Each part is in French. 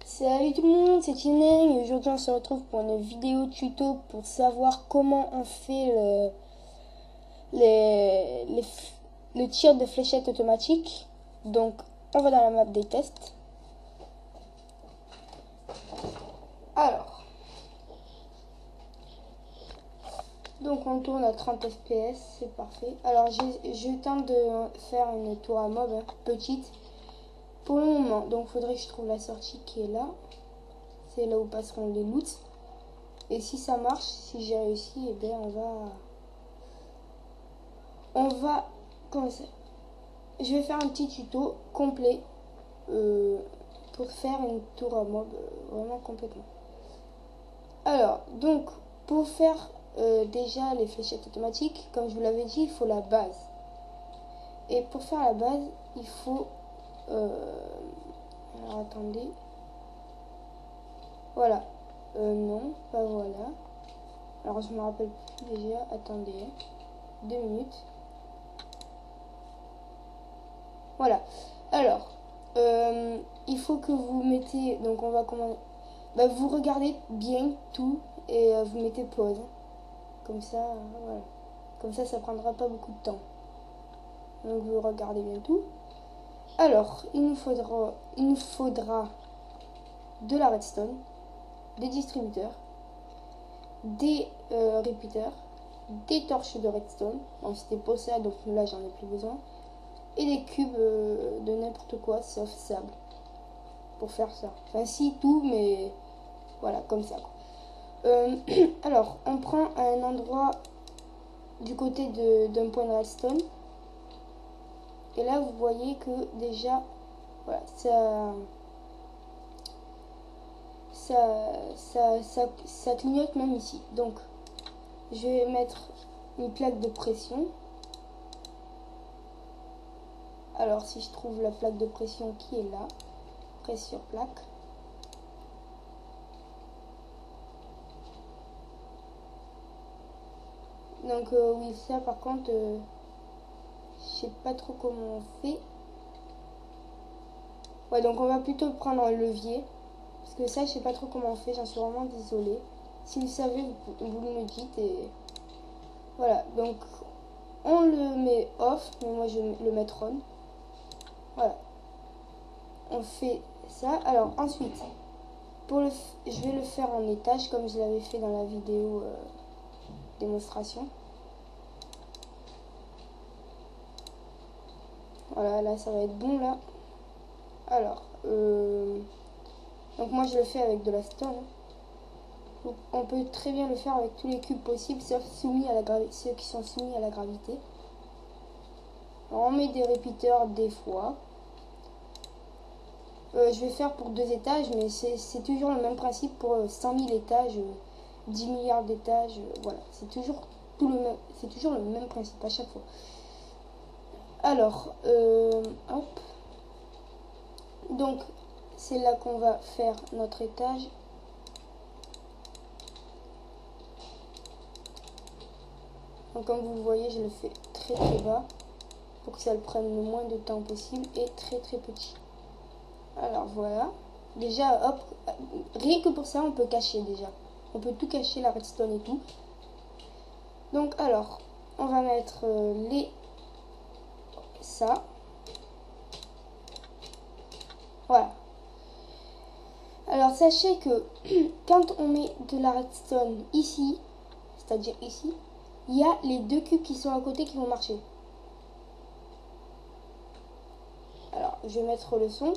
Salut tout le monde, c'est Tineng et aujourd'hui on se retrouve pour une vidéo tuto pour savoir comment on fait le tir de fléchette automatique. Donc on va dans la map des tests. Alors, donc on tourne à 30 fps, c'est parfait. Alors je tente de faire une tour à mob petite pour le moment. Donc il faudrait que je trouve la sortie qui est là. C'est là où passeront les loots. Et si ça marche, si j'ai réussi, et bien on va commencer. Je vais faire un petit tuto complet pour faire une tour à mob vraiment complètement. Alors, donc, pour faire déjà les fléchettes automatiques, comme je vous l'avais dit, il faut la base. Et pour faire la base, il faut... alors, attendez. Voilà. Non, pas voilà. Alors, je me rappelle plus déjà. Attendez. 2 minutes. Voilà. Alors, il faut que vous mettez... Donc, on va commander... Bah, vous regardez bien tout et vous mettez pause. Comme ça, voilà. Comme ça prendra pas beaucoup de temps. Donc, vous regardez bien tout. Alors, il nous faudra de la redstone, des distributeurs, des repeaters, des torches de redstone. Bon, c'était pour ça, donc là, j'en ai plus besoin. Et des cubes de n'importe quoi, sauf sable. Pour faire ça. Enfin, si, tout, mais voilà, comme ça, quoi. Alors, on prend un endroit du côté d'un point de redstone. Et là, vous voyez que déjà, voilà, ça clignote même ici. Donc, je vais mettre une plaque de pression. Alors, si je trouve la plaque de pression qui est là, presse sur plaque. Donc, oui, ça par contre, je sais pas trop comment on fait. Ouais, donc on va plutôt prendre un levier. Parce que ça, je sais pas trop comment on fait, j'en suis vraiment désolée. Si vous savez, vous me dites. Et voilà, donc on le met off, mais moi je vais le mettre on. Voilà. On fait ça. Alors ensuite, je vais le faire en étage comme je l'avais fait dans la vidéo démonstration. Voilà, là ça va être bon là. Alors, donc moi je le fais avec de la stone. Donc, on peut très bien le faire avec tous les cubes possibles, sauf ceux qui sont soumis à la gravité. Alors, on met des repeaters des fois. Je vais faire pour 2 étages, mais c'est toujours le même principe pour 100 000 étages, 10 milliards d'étages. Voilà, c'est toujours le même principe à chaque fois. Alors, hop. Donc, c'est là qu'on va faire notre étage. Donc, comme vous le voyez, je le fais très très bas pour que ça le prenne le moins de temps possible et très très petit. Alors voilà. Déjà, hop, rien que pour ça, on peut cacher déjà. On peut tout cacher, la redstone et tout. Donc, alors, on va mettre ça. Voilà. Alors, sachez que quand on met de la redstone ici, c'est-à-dire ici, il y a les 2 cubes qui sont à côté qui vont marcher. Alors, je vais mettre le son.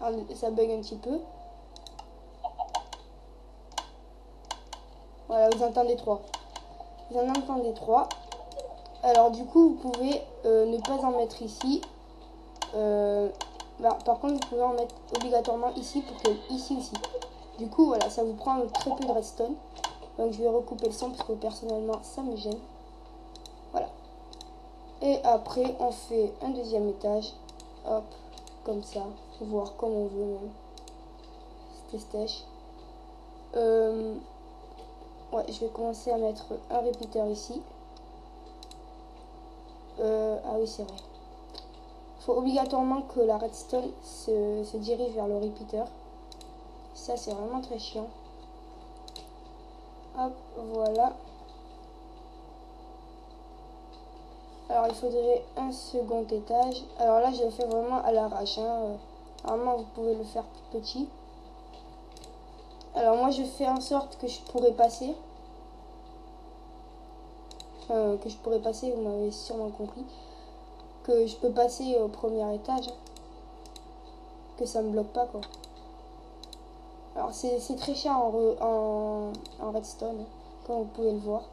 Alors, ça bug un petit peu. Voilà, vous entendez 3. Vous en entendez 3. Alors, du coup, vous pouvez ne pas en mettre ici. Par contre, vous pouvez en mettre obligatoirement ici pour que ici aussi. Du coup, voilà, ça vous prend très peu de redstone. Donc, je vais recouper le son parce que personnellement, ça me gêne. Voilà. Et après, on fait un deuxième étage. Hop. comme ça, voir comme on veut même. C'était stèche. Ouais, je vais commencer à mettre un repeater ici. Ah oui, c'est vrai. Il faut obligatoirement que la redstone se dirige vers le repeater. Ça, c'est vraiment très chiant. Hop, voilà. Alors, il faudrait un second étage. Alors là, je le fais vraiment à l'arrache. Hein. Normalement, vous pouvez le faire plus petit. Alors moi, je fais en sorte que je pourrais passer. Vous m'avez sûrement compris. Que je peux passer au premier étage. Hein. Que ça me bloque pas, quoi. Alors, c'est très cher en redstone, hein, comme vous pouvez le voir.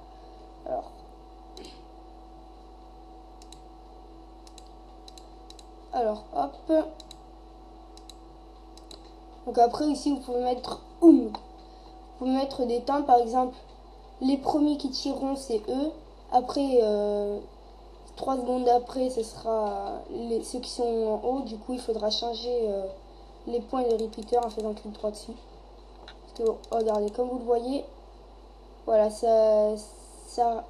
Alors hop. Donc après ici, vous pouvez mettre des temps, par exemple. Les premiers qui tireront, c'est eux. Après, 3 secondes après, ce sera ceux qui sont en haut. Du coup, il faudra changer les points de repeater en faisant clic droit dessus. Parce que, regardez, comme vous le voyez, voilà, ça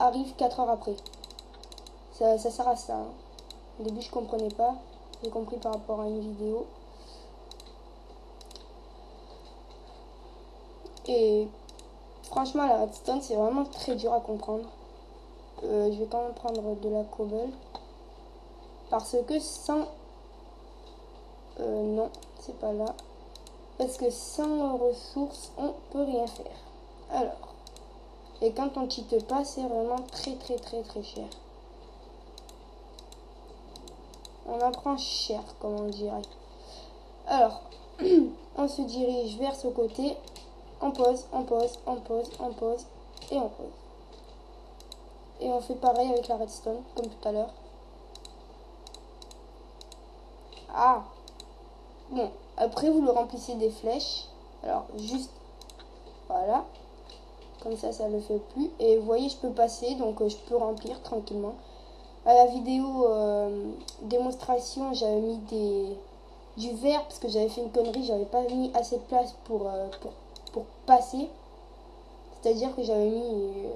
arrive 4 heures après. Ça sert à ça. Hein. Au début, je comprenais pas. J'ai compris par rapport à une vidéo. Et franchement, la redstone, c'est vraiment très dur à comprendre. Je vais quand même prendre de la cobble. Parce que sans... non, c'est pas là. Parce que sans ressources, on peut rien faire. Alors. Et quand on cheat pas, c'est vraiment très cher. On en prend cher, comme on dirait. Alors, on se dirige vers ce côté. On pose, on pose, on pose, on pose et on pose. Et on fait pareil avec la redstone, comme tout à l'heure. Ah! Bon, après vous le remplissez des flèches. Alors, juste, voilà. Comme ça le fait plus. Et vous voyez, je peux passer, donc je peux remplir tranquillement. À la vidéo démonstration, j'avais mis du verre parce que j'avais fait une connerie. J'avais pas mis assez de place pour passer. C'est-à-dire que j'avais mis...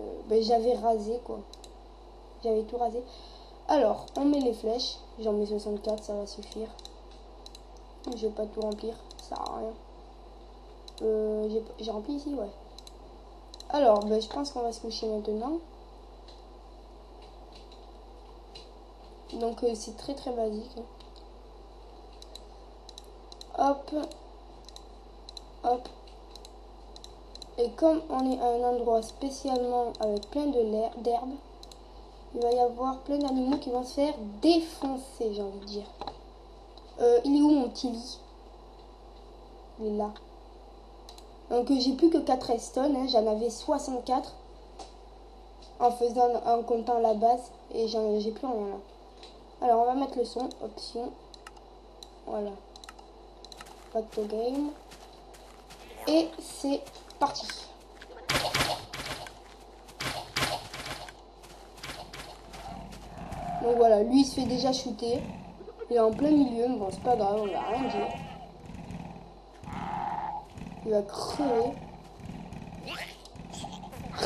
j'avais rasé, quoi. J'avais tout rasé. Alors, on met les flèches. J'en mets 64, ça va suffire. Je vais pas tout remplir, ça sert à rien. J'ai rempli ici, ouais. Alors, je pense qu'on va se coucher maintenant. Donc, c'est très basique. Hop. Hop. Et comme on est à un endroit spécialement avec plein d'herbes, il va y avoir plein d'animaux qui vont se faire défoncer, j'ai envie de dire. Il est où mon petit lit? Il est là. Donc j'ai plus que 4 redstone, hein. J'en avais 64 en comptant la base et j'ai plus rien là. Alors on va mettre le son, option, voilà, back to game et c'est parti. Donc voilà, lui il se fait déjà shooter, il est en plein milieu, mais bon c'est pas grave, on va rien dire. Il va crever.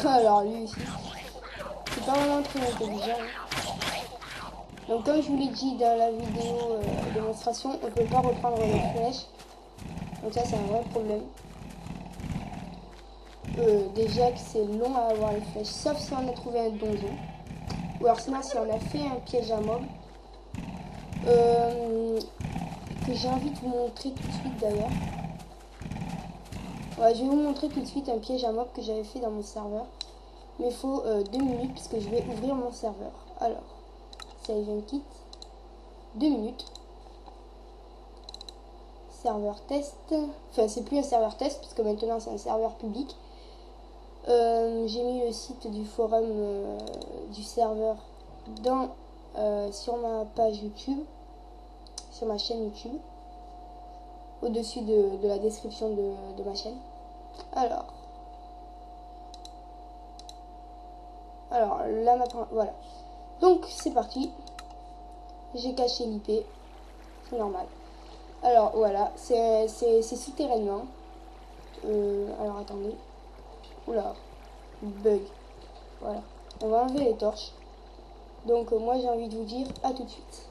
Alors lui aussi, c'est pas vraiment très intelligent. Donc comme je vous l'ai dit dans la vidéo démonstration, on ne peut pas reprendre les flèches. Donc ça c'est un vrai problème. Déjà que c'est long à avoir les flèches, sauf si on a trouvé un donjon. Ou alors sinon si on a fait un piège à mob. Que j'ai envie de vous montrer tout de suite d'ailleurs. Ouais, je vais vous montrer tout de suite un piège à mob que j'avais fait dans mon serveur. Mais il faut 2 minutes puisque je vais ouvrir mon serveur. Alors, save and quit. 2 minutes. Serveur test. Enfin, c'est plus un serveur test puisque maintenant c'est un serveur public. J'ai mis le site du forum du serveur sur ma page YouTube, sur ma chaîne YouTube, au-dessus de la description de ma chaîne. Alors là maintenant, voilà. Donc c'est parti. J'ai caché l'IP, c'est normal. Alors voilà, c'est souterrainement. Alors attendez. Oula, bug. Voilà. On va enlever les torches. Donc moi j'ai envie de vous dire à tout de suite.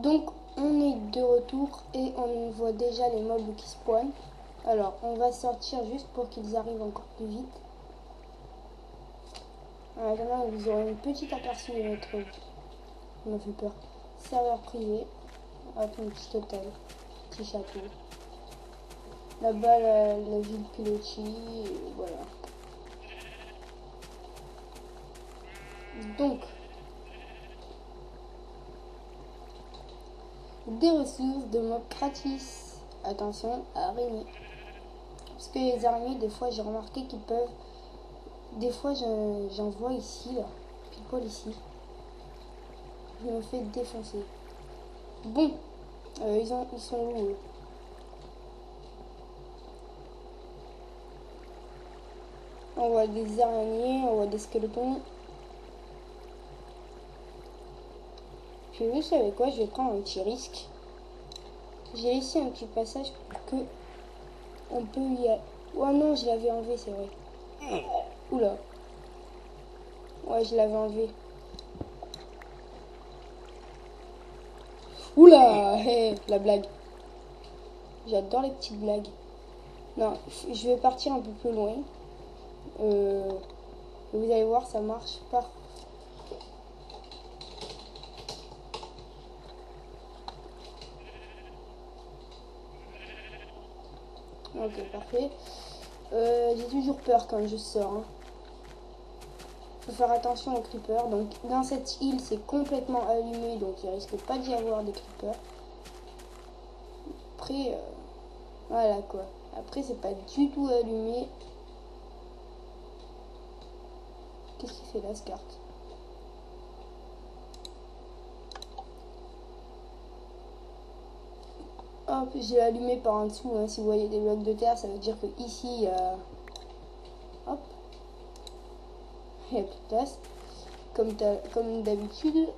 Donc on est de retour et on voit déjà les mobs qui spawnent. Alors on va sortir juste pour qu'ils arrivent encore plus vite. Maintenant vous aurez une petite aperçu de notre, ça m'a fait peur, serveur privé. Hop, un petit hôtel, petit château. Là-bas la ville pilotis, voilà. Donc des ressources de mobs gratis. Attention, araignées. Parce que les araignées, des fois, j'ai remarqué qu'ils peuvent... Des fois, j'en vois ici, là. Pile poil ici. Je me fais défoncer. Bon. Ils sont où, eux? On voit des araignées, on voit des squelettons. Puis vous savez quoi, je vais prendre un petit risque. J'ai laissé un petit passage pour que on peut y aller. Oh non, je l'avais enlevé, c'est vrai. Oula. Ouais, je l'avais enlevé. Oula, hey, la blague. J'adore les petites blagues. Non, je vais partir un peu plus loin. Vous allez voir, ça marche pas. Ok, parfait. J'ai toujours peur quand je sors. Hein. Faut faire attention aux creepers. Donc dans cette île, c'est complètement allumé, donc il risque pas d'y avoir des creepers. Après, voilà quoi. Après, c'est pas du tout allumé. Qu'est-ce qu'il fait là, ce carte? Hop, j'ai allumé par en dessous. Hein. Si vous voyez des blocs de terre, ça veut dire que ici, il y a... Hop. Il y a plus de place. Comme d'habitude.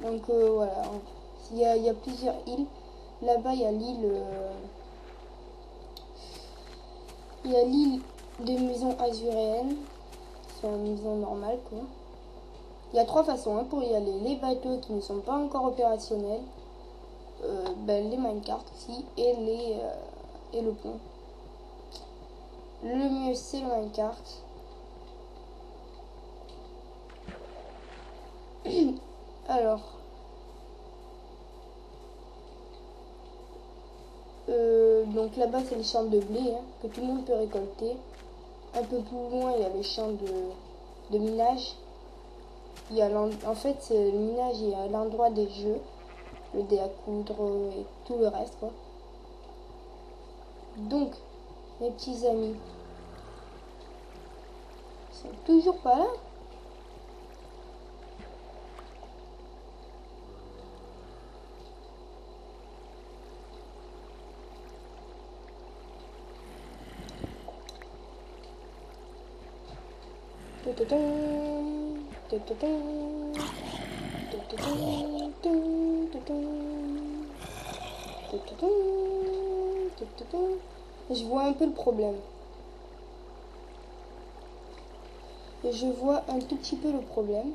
Donc voilà. Il y a plusieurs îles. Là-bas, il y a l'île... Il y a l'île de maison azuréenne. C'est une maison normale, quoi. Il y a trois façons hein, pour y aller. Les bateaux qui ne sont pas encore opérationnels. Les minecarts aussi. Et le pont. Le mieux, c'est le minecart. Alors. Donc là-bas, c'est les champs de blé hein, que tout le monde peut récolter. Un peu plus loin, il y a les champs de minage. Il y a en fait, le minage est à l'endroit des jeux. Le dé à coudre et tout le reste, quoi. Donc, mes petits amis, ils sont toujours pas là. Je vois un peu le problème. Je vois un tout petit peu le problème.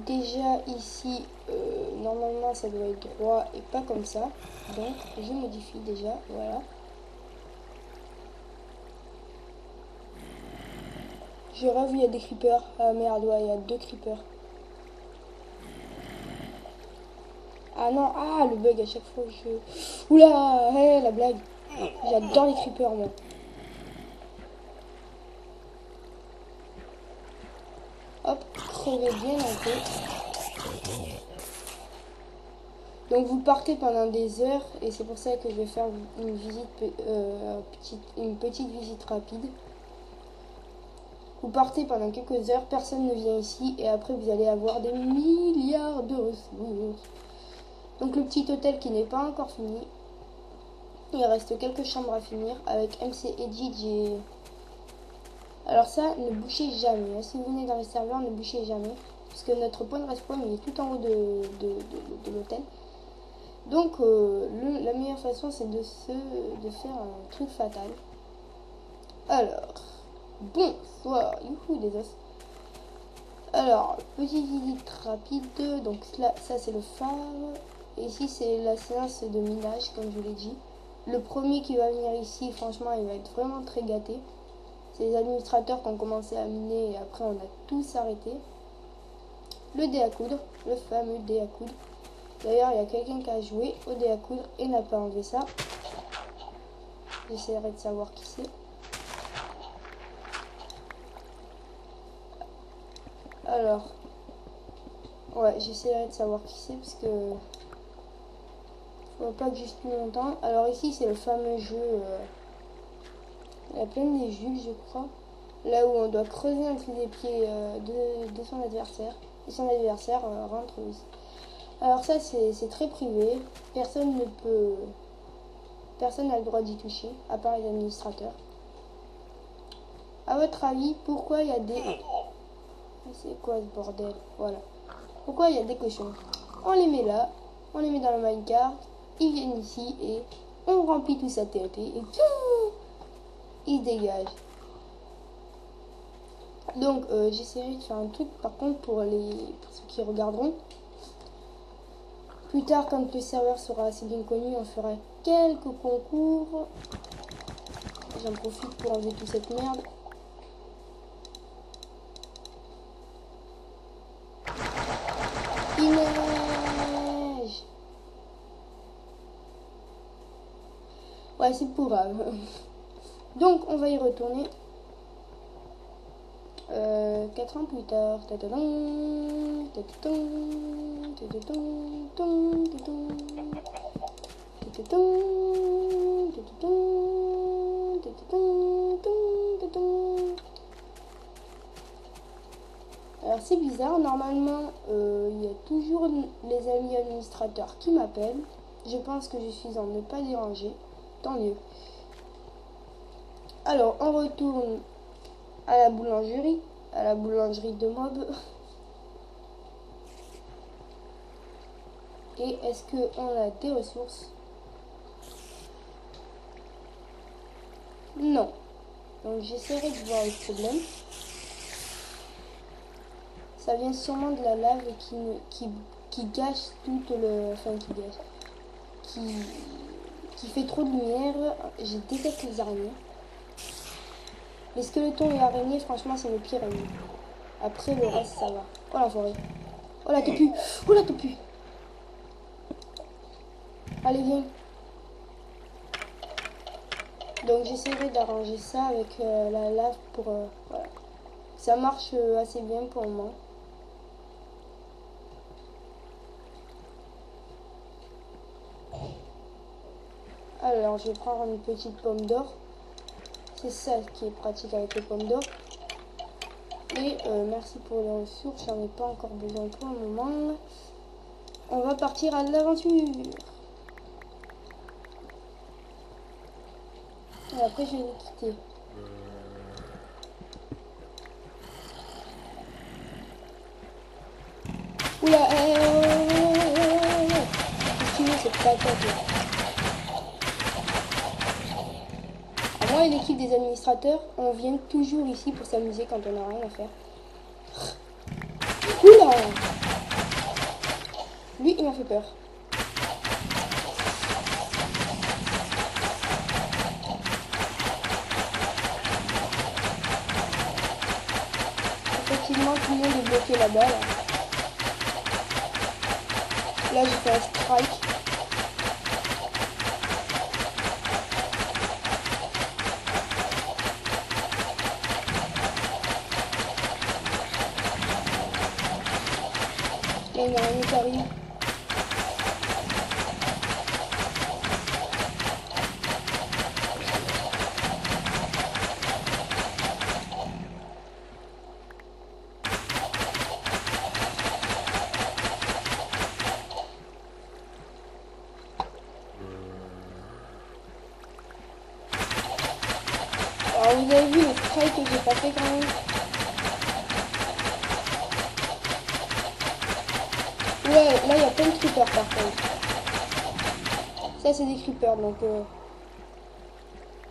Déjà ici, normalement ça doit être droit et pas comme ça. Donc je modifie déjà, voilà. Je rêve, il y a des creepers. Ah merde, ouais, il y a 2 creepers. Ah non, ah le bug à chaque fois que je... Oula, hey, la blague. J'adore les creepers, moi. Hop, crevez bien un peu. Donc vous partez pendant des heures et c'est pour ça que je vais faire une visite, une petite visite rapide. Vous partez pendant quelques heures, personne ne vient ici et après vous allez avoir des milliards de ressources. Donc le petit hôtel qui n'est pas encore fini. Il reste quelques chambres à finir avec MC et DJ. Alors ça, ne bouchez jamais. Si vous venez dans le serveur, ne bouchez jamais. Parce que notre point de respawn il est tout en haut de l'hôtel. Donc la meilleure façon c'est de faire un truc fatal. Alors, bonsoir, youhou des os. Alors, petite visite rapide. Donc là, ça c'est le phare. Et ici c'est la séance de minage, comme je vous l'ai dit. Le premier qui va venir ici, franchement, il va être vraiment très gâté. C'est les administrateurs qui ont commencé à miner et après on a tous arrêté. Le dé à coudre, le fameux dé à coudre. D'ailleurs, il y a quelqu'un qui a joué au dé à coudre et n'a pas enlevé ça. J'essaierai de savoir qui c'est. Alors, ouais, j'essaierai de savoir qui c'est parce que faut pas que j'y plus longtemps. Alors ici, c'est le fameux jeu la plaine des Jules, je crois. Là où on doit creuser entre les pieds de son adversaire. Et son adversaire rentre ici. Alors ça, c'est très privé. Personne n'a le droit d'y toucher, à part les administrateurs. À votre avis, pourquoi il y a des... C'est quoi ce bordel? Voilà. Pourquoi il y a des cochons? On les met là, on les met dans le minecart, ils viennent ici et on remplit tout sa TNT et tout, ils se dégagent. Donc j'essaierai de faire un truc par contre pour ceux qui regarderont. Plus tard, quand le serveur sera assez bien connu, on fera quelques concours. J'en profite pour enlever toute cette merde. Il neige. Ouais, c'est pour grave. Donc, on va y retourner. 4 ans plus tard. Alors c'est bizarre, normalement il y a toujours les amis administrateurs qui m'appellent. Je pense que je suis en ne pas déranger, tant mieux. Alors on retourne à la boulangerie de Mob. Et est-ce qu'on a des ressources? Non. Donc j'essaierai de voir le problème. Ça vient sûrement de la lave qui gâche tout le... Enfin qui gâche. Qui fait trop de lumière. Je déteste les araignées. Les squelettons et araignées, franchement, c'est le pire ennemi. Après, le reste, ça va. Oh l'enfoiré. Oh la topu. Oh la topu. Allez, viens. Donc, j'essaierai d'arranger ça avec la lave pour... voilà. Ça marche assez bien pour le moment. Alors, je vais prendre une petite pomme d'or. C'est ça qui est pratique avec les pommes d'or. Et merci pour les ressources, j'en ai pas encore besoin pour le moment. On va partir à l'aventure. Et après je vais les quitter. Oula, qu'est-ce qu'il veut cette patate là? Moi et l'équipe des administrateurs, on vient toujours ici pour s'amuser quand on n'a rien à faire. Oula! Lui, il m'a fait peur. Effectivement, tout le monde est bloqué là-bas. Là, j'ai fait un strike. Là, il y a un qui arrive. Alors vous avez vu le strike que j'ai pas fait quand même. Ouais, là il y a plein de creepers par contre. Ça c'est des creepers donc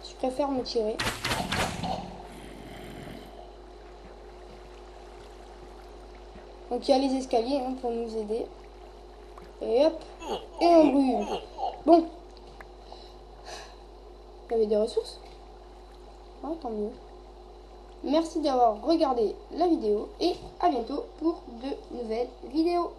je préfère me tirer. Donc il y a les escaliers hein, pour nous aider. Et hop, et on brûle. Bon. Il y avait des ressources. Ah, tant mieux. Merci d'avoir regardé la vidéo et à bientôt pour de nouvelles vidéos.